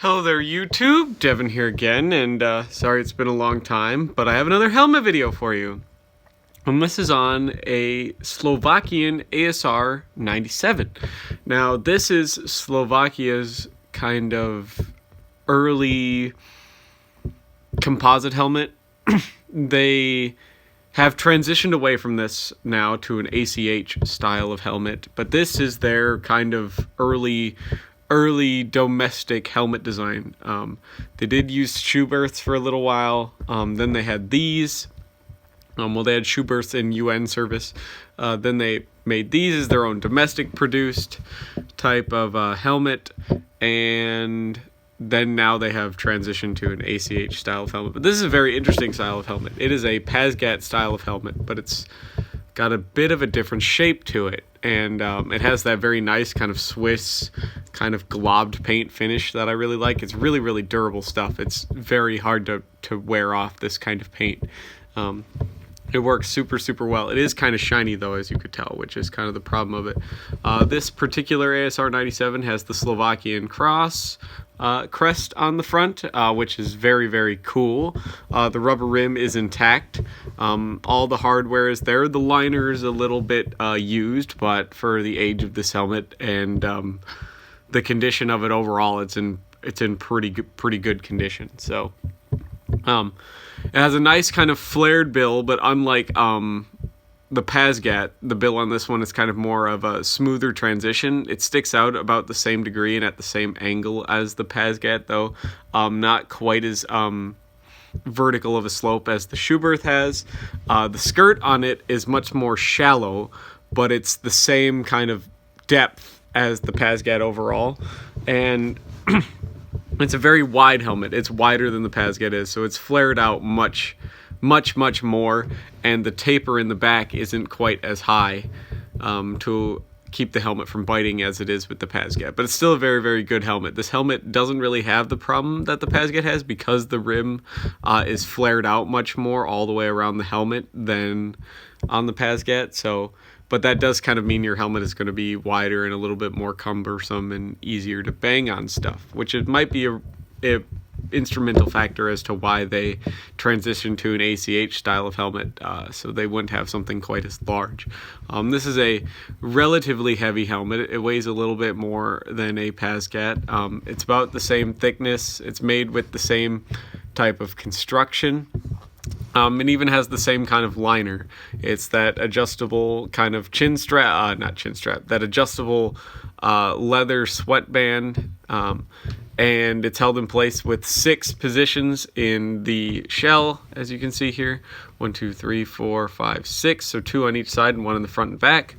Hello there YouTube, Devin here again, and sorry it's been a long time, but I have another helmet video for you. And this is on a Slovakian asr-97. Now this is Slovakia's kind of early composite helmet. They have transitioned away from this now to an ACH style of helmet, but this is their kind of early domestic helmet design. They did use shoe berths for a little while. Then they had these. They had shoe berths in UN service. Then they made these as their own domestic produced type of helmet. And then now they have transitioned to an ACH style of helmet. But this is a very interesting style of helmet. It is a Pazgat style of helmet, but it's got a bit of a different shape to it. And it has that very nice kind of Swiss kind of globbed paint finish that I really like. It's really, really durable stuff. It's very hard to wear off this kind of paint. It works super, super well. It is kind of shiny though, as you could tell, which is kind of the problem of it. This particular asr-97 has the Slovakian cross crest on the front, which is very, very cool. The rubber rim is intact. All the hardware is there. The liner is a little bit used, but for the age of this helmet and the condition of it overall, it's in pretty good condition. So it has a nice kind of flared bill, but unlike the Pazgat, the bill on this one is kind of more of a smoother transition. It sticks out about the same degree and at the same angle as the Pazgat, though not quite as vertical of a slope as the shoe berth has. The skirt on it is much more shallow, but it's the same kind of depth as the Pazgat overall. And it's a very wide helmet. It's wider than the Pazgat is, so it's flared out much more, and the taper in the back isn't quite as high to keep the helmet from biting as it is with the Pazgat. But it's still a very, very good helmet. This helmet doesn't really have the problem that the Pazgat has because the rim is flared out much more all the way around the helmet than on the Pazgat. But that does kind of mean your helmet is going to be wider and a little bit more cumbersome and easier to bang on stuff, which it might be a instrumental factor as to why they transitioned to an ACH style of helmet, so they wouldn't have something quite as large. This is a relatively heavy helmet. It weighs a little bit more than a Pazgat. It's about the same thickness. It's made with the same type of construction. It even has the same kind of liner. It's that adjustable kind of that adjustable leather sweatband, and it's held in place with 6 positions in the shell, as you can see here. 1, 2, 3, 4, 5, 6, so 2 on each side and 1 in the front and back,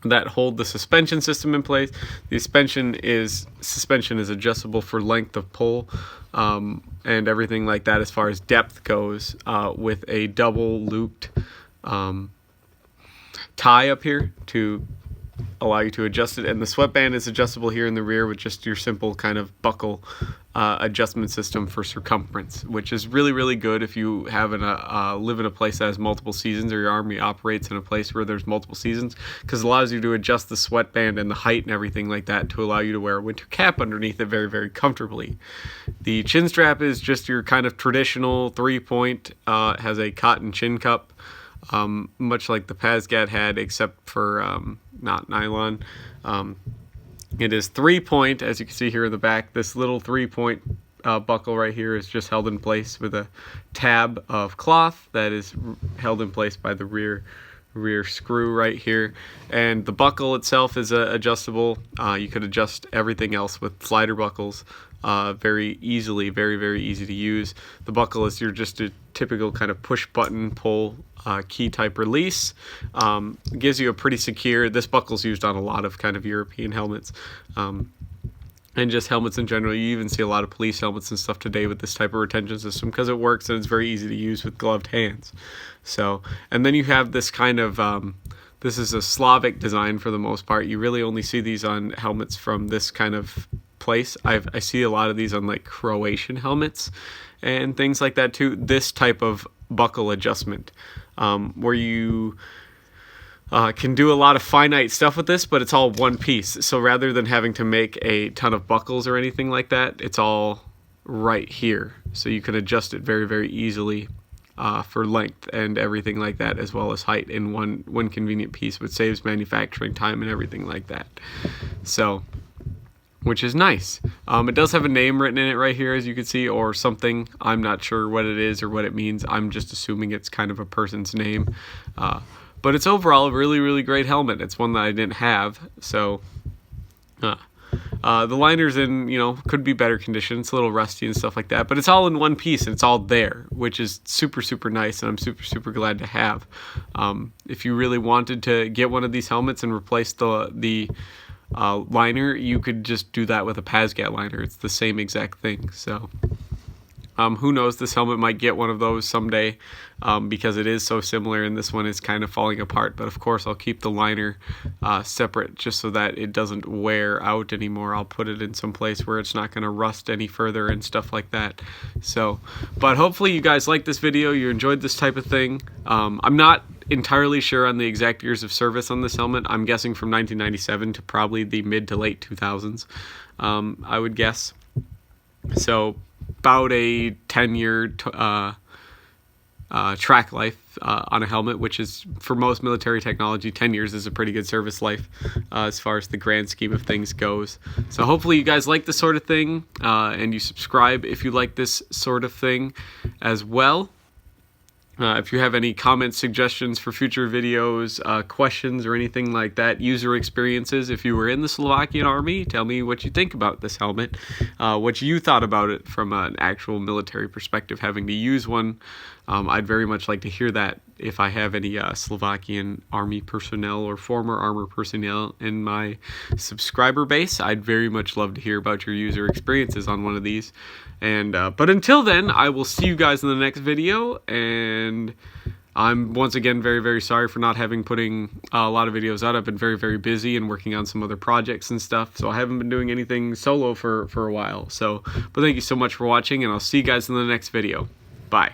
that hold the suspension system in place. The suspension is adjustable for length of pull, and everything like that as far as depth goes, with a double looped tie up here to allow you to adjust it, and the sweatband is adjustable here in the rear with just your simple kind of buckle adjustment system for circumference, which is really, really good if you have live in a place that has multiple seasons, or your army operates in a place where there's multiple seasons, because it allows you to adjust the sweatband and the height and everything like that to allow you to wear a winter cap underneath it very, very comfortably. The chin strap is just your kind of traditional 3-point, has a cotton chin cup, much like the Pazgat had, except for not nylon. It is 3-point, as you can see here in the back. This little 3-point buckle right here is just held in place with a tab of cloth that is held in place by the rear screw right here. And the buckle itself is adjustable. You could adjust everything else with slider buckles very easily, very, very easy to use. The buckle is just a typical kind of push button pull key type release. It gives you a pretty secure, this buckle's used on a lot of kind of European helmets, and just helmets in general. You even see a lot of police helmets and stuff today with this type of retention system because it works and it's very easy to use with gloved hands. So, and then you have this kind of this is a Slavic design for the most part. You really only see these on helmets from this kind of place. I see a lot of these on like Croatian helmets and things like that too. This type of buckle adjustment, where you can do a lot of finite stuff with this, but it's all one piece. So rather than having to make a ton of buckles or anything like that, it's all right here. So you can adjust it very, very easily for length and everything like that, as well as height in one convenient piece, which saves manufacturing time and everything like that. So, which is nice. It does have a name written in it right here, as you can see, or something. I'm not sure what it is or what it means. I'm just assuming it's kind of a person's name. But it's overall a really, really great helmet. It's one that I didn't have, so the liner's in, could be better condition. It's a little rusty and stuff like that, but it's all in one piece and it's all there, which is super, super nice, and I'm super, super glad to have. If you really wanted to get one of these helmets and replace the liner, you could just do that with a PASGAT liner. It's the same exact thing. So who knows, this helmet might get one of those someday, because it is so similar, and this one is kind of falling apart. But of course I'll keep the liner separate, just so that it doesn't wear out anymore. I'll put it in some place where it's not going to rust any further and stuff like that. So, but hopefully you guys like this video, you enjoyed this type of thing. I'm not entirely sure on the exact years of service on this helmet. I'm guessing from 1997 to probably the mid to late 2000s, I would guess. So about a 10-year track life on a helmet, which is, for most military technology, 10 years is a pretty good service life as far as the grand scheme of things goes. So hopefully you guys like this sort of thing, and you subscribe if you like this sort of thing as well. If you have any comments, suggestions for future videos, questions, or anything like that, user experiences, if you were in the Slovakian army, tell me what you think about this helmet, what you thought about it from an actual military perspective, having to use one. I'd very much like to hear that. If I have any Slovakian army personnel or former armor personnel in my subscriber base, I'd very much love to hear about your user experiences on one of these. And but until then, I will see you guys in the next video, and I'm once again very, very sorry for not putting a lot of videos out. I've been very, very busy and working on some other projects and stuff, so I haven't been doing anything solo for a while. So, but thank you so much for watching, and I'll see you guys in the next video. Bye.